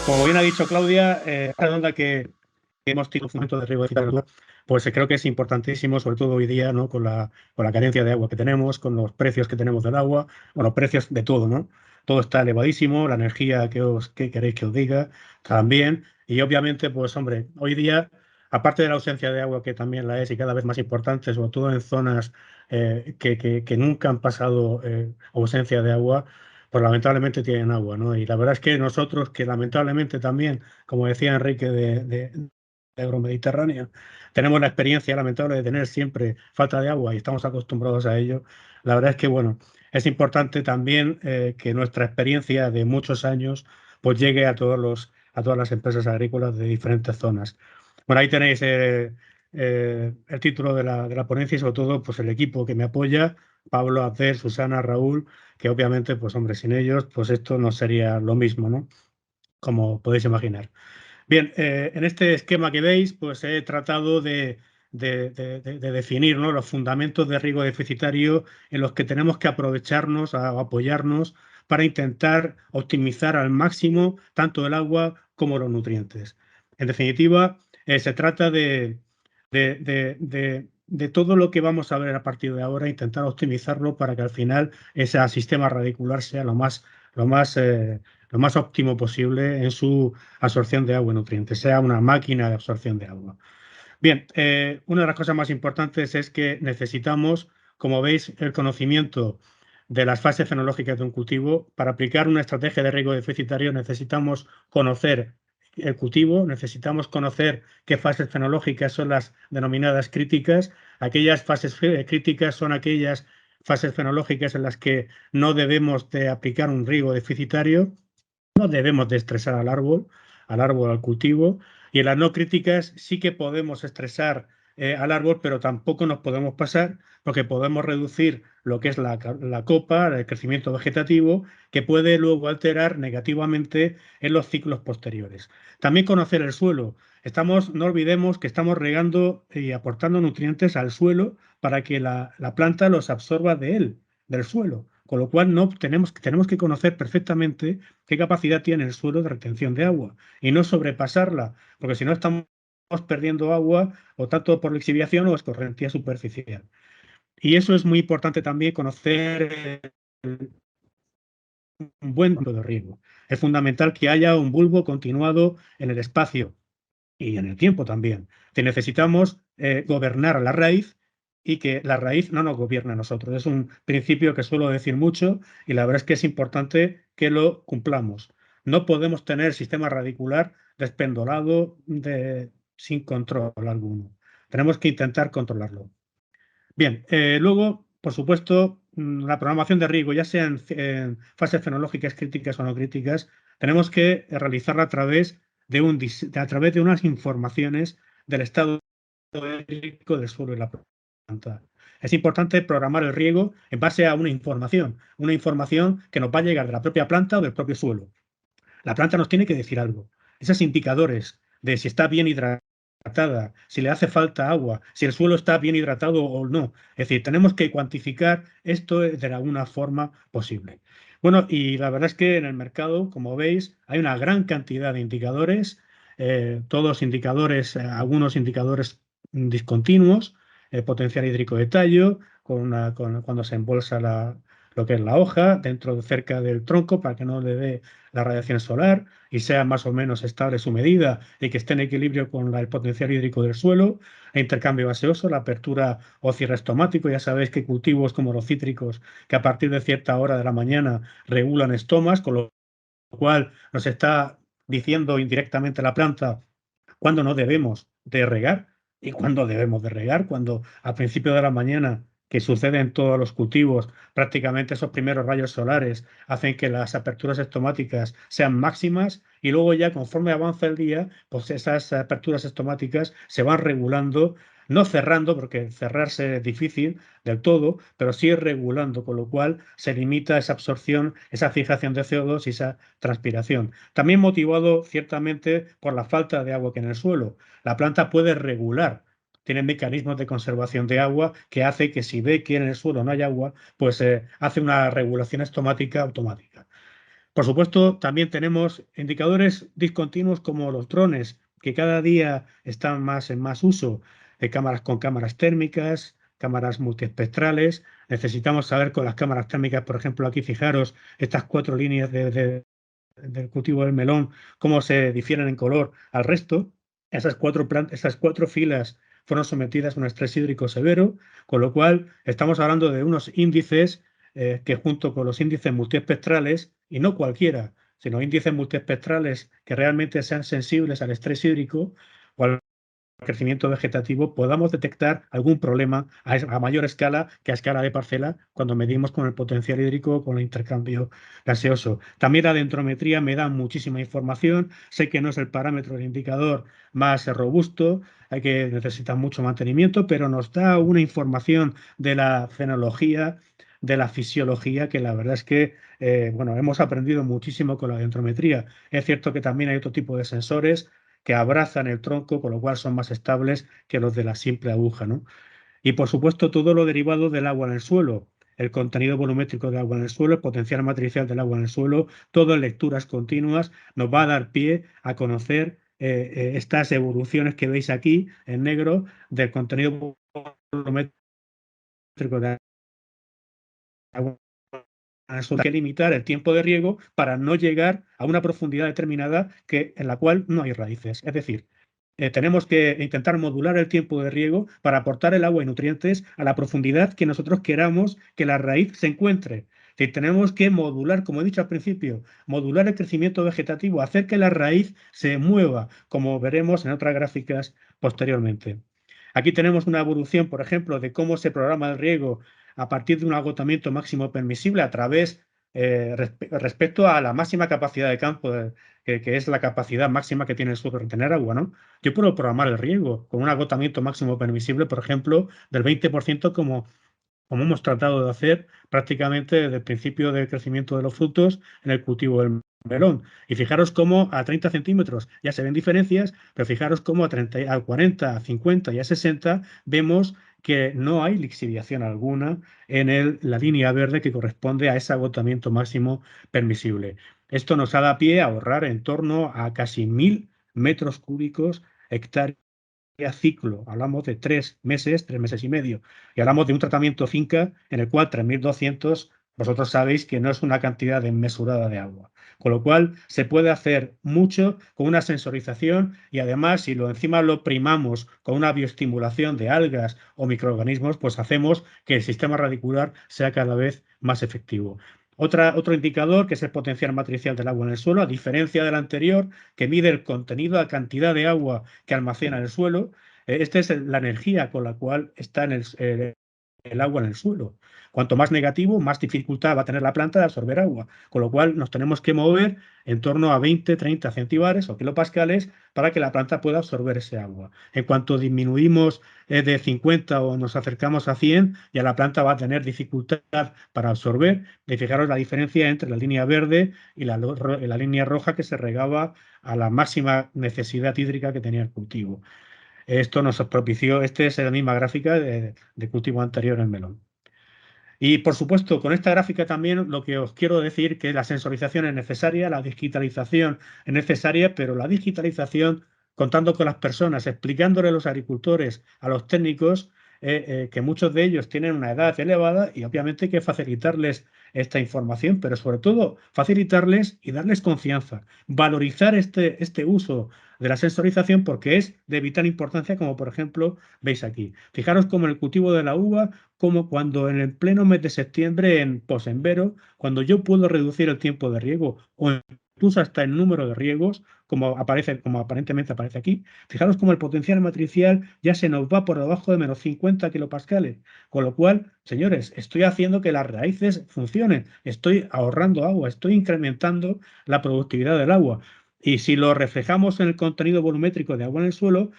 Como bien ha dicho Claudia, esta redonda que hemos tenido fundamento de riego de ciudad, pues creo que es importantísimo, sobre todo hoy día, ¿no? Con la carencia de agua que tenemos, con los precios que tenemos del agua, bueno, precios de todo, ¿no? Todo está elevadísimo, la energía que queréis que os diga también, y obviamente, pues hombre, hoy día, aparte de la ausencia de agua, que también la es y cada vez más importante, sobre todo en zonas que nunca han pasado ausencia de agua, pues lamentablemente tienen agua, ¿no? Y la verdad es que nosotros, que lamentablemente también, como decía Enrique de Euromediterránea, tenemos la experiencia lamentable de tener siempre falta de agua y estamos acostumbrados a ello. La verdad es que, bueno, es importante también que nuestra experiencia de muchos años pues llegue a todas las empresas agrícolas de diferentes zonas. Bueno, ahí tenéis el título de la ponencia y sobre todo pues el equipo que me apoya, Pablo, Abdel, Susana, Raúl, que obviamente, pues hombre, sin ellos, pues esto no sería lo mismo, ¿no? Como podéis imaginar. Bien, en este esquema que veis, pues he tratado de definir, ¿no? Los fundamentos de riego deficitario en los que tenemos que aprovecharnos, apoyarnos para intentar optimizar al máximo tanto el agua como los nutrientes. En definitiva, se trata de todo lo que vamos a ver a partir de ahora, intentar optimizarlo para que al final ese sistema radicular sea lo más óptimo posible en su absorción de agua y nutrientes, sea una máquina de absorción de agua. Bien, una de las cosas más importantes es que necesitamos, como veis, el conocimiento de las fases fenológicas de un cultivo. Para aplicar una estrategia de riego deficitario necesitamos conocer el cultivo, necesitamos conocer qué fases fenológicas son las denominadas críticas. Aquellas fases críticas son aquellas fases fenológicas en las que no debemos de aplicar un riego deficitario, no debemos de estresar al árbol, al cultivo, y en las no críticas sí que podemos estresar al árbol, pero tampoco nos podemos pasar porque podemos reducir lo que es la copa, el crecimiento vegetativo, que puede luego alterar negativamente en los ciclos posteriores. También conocer el suelo. No olvidemos que estamos regando y aportando nutrientes al suelo para que la planta los absorba de él, del suelo. Con lo cual no tenemos que conocer perfectamente qué capacidad tiene el suelo de retención de agua y no sobrepasarla, porque si no estamos perdiendo agua o tanto por lixiviación o escorrentía superficial. Y eso es muy importante también conocer un buen punto de riego. Es fundamental que haya un bulbo continuado en el espacio y en el tiempo también. Que necesitamos gobernar la raíz y que la raíz no nos gobierne a nosotros. Es un principio que suelo decir mucho y la verdad es que es importante que lo cumplamos. No podemos tener sistema radicular despendolado sin control alguno. Tenemos que intentar controlarlo. Bien, luego, por supuesto, la programación de riego, ya sea en fases fenológicas críticas o no críticas, tenemos que realizarla a través de unas informaciones del estado hídrico del suelo y la planta. Es importante programar el riego en base a una información que nos va a llegar de la propia planta o del propio suelo. La planta nos tiene que decir algo. Esos indicadores de si está bien hidratada, si le hace falta agua, si el suelo está bien hidratado o no. Es decir, tenemos que cuantificar esto de alguna forma posible. Bueno, y la verdad es que en el mercado, como veis, hay una gran cantidad de indicadores, todos indicadores, algunos indicadores discontinuos, potencial hídrico de tallo, cuando se embolsa lo que es la hoja, cerca del tronco para que no le dé la radiación solar y sea más o menos estable su medida y que esté en equilibrio con el potencial hídrico del suelo, el intercambio gaseoso, la apertura o cierre estomático. Ya sabéis que cultivos como los cítricos, que a partir de cierta hora de la mañana regulan estomas, con lo cual nos está diciendo indirectamente la planta cuándo no debemos de regar y cuándo debemos de regar, cuando al principio de la mañana, que sucede en todos los cultivos, prácticamente esos primeros rayos solares hacen que las aperturas estomáticas sean máximas y luego ya conforme avanza el día, pues esas aperturas estomáticas se van regulando, no cerrando, porque cerrarse es difícil del todo, pero sí regulando, con lo cual se limita esa absorción, esa fijación de CO2 y esa transpiración. También motivado ciertamente por la falta de agua que en el suelo. La planta puede regular, tiene mecanismos de conservación de agua que hace que si ve que en el suelo no hay agua, pues hace una regulación estomática automática. Por supuesto, también tenemos indicadores discontinuos como los drones, que cada día están más en más uso, cámaras con cámaras térmicas, cámaras multiespectrales. Necesitamos saber con las cámaras térmicas, por ejemplo, aquí fijaros estas 4 líneas del cultivo del melón, cómo se difieren en color al resto. Esas 4 filas fueron sometidas a un estrés hídrico severo, con lo cual estamos hablando de unos índices que junto con los índices multiespectrales, y no cualquiera, sino índices multiespectrales que realmente sean sensibles al estrés hídrico o al crecimiento vegetativo, podamos detectar algún problema a mayor escala que a escala de parcela cuando medimos con el potencial hídrico o con el intercambio gaseoso. También la dendrometría me da muchísima información. Sé que no es el parámetro, el indicador más robusto, hay que necesitar mucho mantenimiento, pero nos da una información de la fenología, de la fisiología, que la verdad es que bueno, hemos aprendido muchísimo con la dendrometría. Es cierto que también hay otro tipo de sensores que abrazan el tronco, con lo cual son más estables que los de la simple aguja, ¿no? Y por supuesto, todo lo derivado del agua en el suelo, el contenido volumétrico de agua en el suelo, el potencial matricial del agua en el suelo, todo en lecturas continuas, nos va a dar pie a conocer estas evoluciones que veis aquí en negro del contenido volumétrico de agua. Hay que limitar el tiempo de riego para no llegar a una profundidad determinada en la cual no hay raíces. Es decir, tenemos que intentar modular el tiempo de riego para aportar el agua y nutrientes a la profundidad que nosotros queramos que la raíz se encuentre. Es decir, tenemos que modular, como he dicho al principio, modular el crecimiento vegetativo, hacer que la raíz se mueva, como veremos en otras gráficas posteriormente. Aquí tenemos una evolución, por ejemplo, de cómo se programa el riego a partir de un agotamiento máximo permisible a través respecto a la máxima capacidad de campo, que es la capacidad máxima que tiene el suelo de retener agua, ¿no? Yo puedo programar el riego con un agotamiento máximo permisible, por ejemplo, del 20%, como hemos tratado de hacer prácticamente desde el principio del crecimiento de los frutos en el cultivo del melón. Y fijaros cómo a 30 centímetros ya se ven diferencias, pero fijaros cómo a 40, a 50 y a 60 vemos que no hay lixiviación alguna en la línea verde que corresponde a ese agotamiento máximo permisible. Esto nos ha dado pie a ahorrar en torno a casi 1.000 metros cúbicos hectáreas ciclo. Hablamos de 3 meses, 3 meses y medio. Y hablamos de un tratamiento finca en el cual 3.200, vosotros sabéis que no es una cantidad desmesurada de agua. Con lo cual se puede hacer mucho con una sensorización y además si encima lo primamos con una bioestimulación de algas o microorganismos, pues hacemos que el sistema radicular sea cada vez más efectivo. Otro indicador que es el potencial matricial del agua en el suelo, a diferencia del anterior, que mide el contenido, la cantidad de agua que almacena el suelo. Esta es la energía con la cual está el agua en el suelo. Cuanto más negativo, más dificultad va a tener la planta de absorber agua, con lo cual nos tenemos que mover en torno a 20, 30 centibares o kilopascales para que la planta pueda absorber ese agua. En cuanto disminuimos de 50 o nos acercamos a 100, ya la planta va a tener dificultad para absorber. Y fijaros la diferencia entre la línea verde y la línea roja que se regaba a la máxima necesidad hídrica que tenía el cultivo. Esto nos propició, esta es la misma gráfica de cultivo anterior en melón. Y por supuesto, con esta gráfica también lo que os quiero decir que la sensorización es necesaria, la digitalización es necesaria, pero la digitalización, contando con las personas, explicándole a los agricultores, a los técnicos, que muchos de ellos tienen una edad elevada y obviamente hay que facilitarles esta información, pero sobre todo facilitarles y darles confianza, valorizar este uso de la sensorización porque es de vital importancia, como por ejemplo veis aquí. Fijaros cómo el cultivo de la uva, como cuando en el pleno mes de septiembre, en posenvero, cuando yo puedo reducir el tiempo de riego o incluso hasta el número de riegos, como aparentemente aparece aquí, fijaros cómo el potencial matricial ya se nos va por debajo de menos 50 kilopascales. Con lo cual, señores, estoy haciendo que las raíces funcionen, estoy ahorrando agua, estoy incrementando la productividad del agua. Y si lo reflejamos en el contenido volumétrico de agua en el suelo,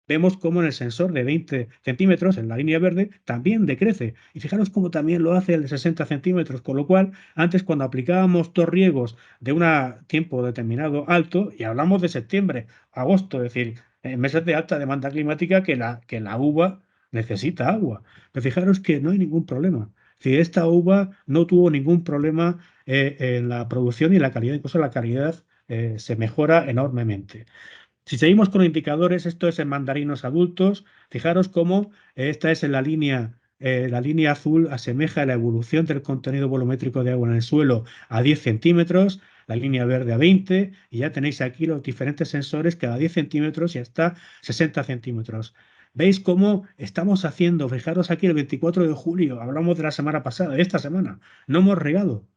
vemos cómo en el sensor de 20 centímetros, en la línea verde, también decrece. Y fijaros cómo también lo hace el de 60 centímetros, con lo cual, antes cuando aplicábamos dos riegos de un tiempo determinado alto, y hablamos de septiembre, agosto, es decir, en meses de alta demanda climática que la uva necesita agua. Pero fijaros que no hay ningún problema. Si esta uva no tuvo ningún problema en la producción y la calidad, incluso la calidad se mejora enormemente. Si seguimos con indicadores, esto es en mandarinos adultos. Fijaros cómo esta es en la línea azul asemeja la evolución del contenido volumétrico de agua en el suelo a 10 centímetros, la línea verde a 20, y ya tenéis aquí los diferentes sensores cada 10 centímetros y hasta 60 centímetros. ¿Veis cómo estamos haciendo? Fijaros aquí el 24 de julio, hablamos de la semana pasada, de esta semana, no hemos regado.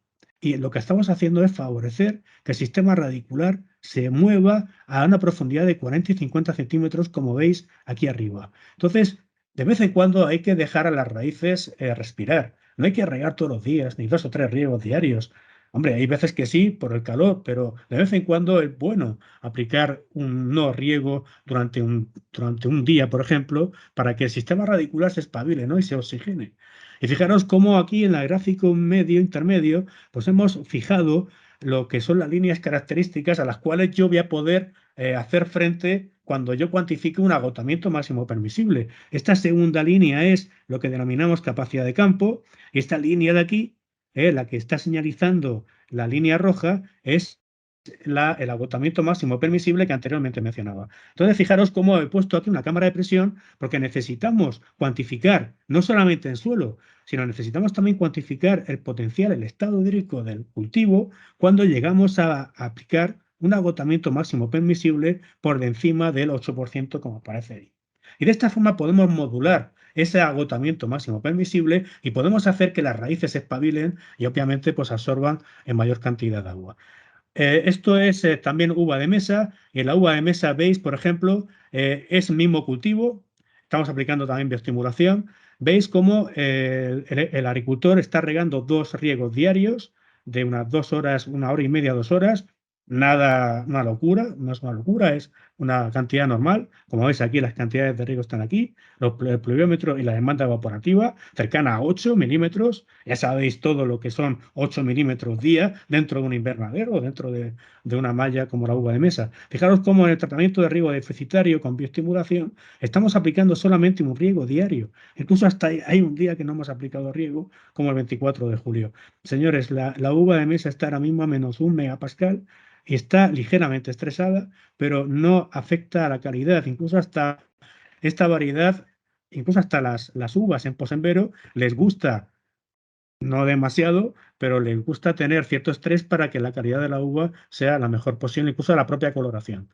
Y lo que estamos haciendo es favorecer que el sistema radicular se mueva a una profundidad de 40 y 50 centímetros, como veis aquí arriba. Entonces, de vez en cuando hay que dejar a las raíces respirar. No hay que regar todos los días, ni 2 o 3 riegos diarios. Hombre, hay veces que sí, por el calor, pero de vez en cuando es bueno aplicar un no riego durante un día, por ejemplo, para que el sistema radicular se espabile, ¿no? Y se oxigene. Y fijaros cómo aquí en el gráfico medio, intermedio, pues hemos fijado lo que son las líneas características a las cuales yo voy a poder hacer frente cuando yo cuantifique un agotamiento máximo permisible. Esta segunda línea es lo que denominamos capacidad de campo, y esta línea de aquí, la que está señalizando la línea roja, es el agotamiento máximo permisible que anteriormente mencionaba. Entonces, fijaros cómo he puesto aquí una cámara de presión, porque necesitamos cuantificar, no solamente en suelo, sino necesitamos también cuantificar el potencial, el estado hídrico del cultivo, cuando llegamos a aplicar un agotamiento máximo permisible por encima del 8%, como aparece ahí. Y de esta forma podemos modular ese agotamiento máximo permisible y podemos hacer que las raíces se espabilen y obviamente pues absorban en mayor cantidad de agua. Esto es también uva de mesa, y en la uva de mesa veis, por ejemplo, es mismo cultivo, estamos aplicando también bioestimulación. Veis cómo el agricultor está regando 2 riegos diarios de unas 2 horas, 1 hora y media, 2 horas. Nada, una locura, no es una locura, es una cantidad normal. Como veis aquí, las cantidades de riego están aquí, el pluviómetro y la demanda evaporativa cercana a 8 milímetros. Ya sabéis todo lo que son 8 milímetros día dentro de un invernadero o dentro de una malla como la uva de mesa. Fijaros cómo en el tratamiento de riego deficitario con bioestimulación estamos aplicando solamente un riego diario. Incluso hasta hay un día que no hemos aplicado riego, como el 24 de julio. Señores, la uva de mesa está ahora mismo a -1 megapascal y está ligeramente estresada, pero no afecta a la calidad. Incluso hasta esta variedad, incluso hasta las uvas en Posembero, les gusta, no demasiado, pero les gusta tener cierto estrés para que la calidad de la uva sea la mejor posible, incluso la propia coloración.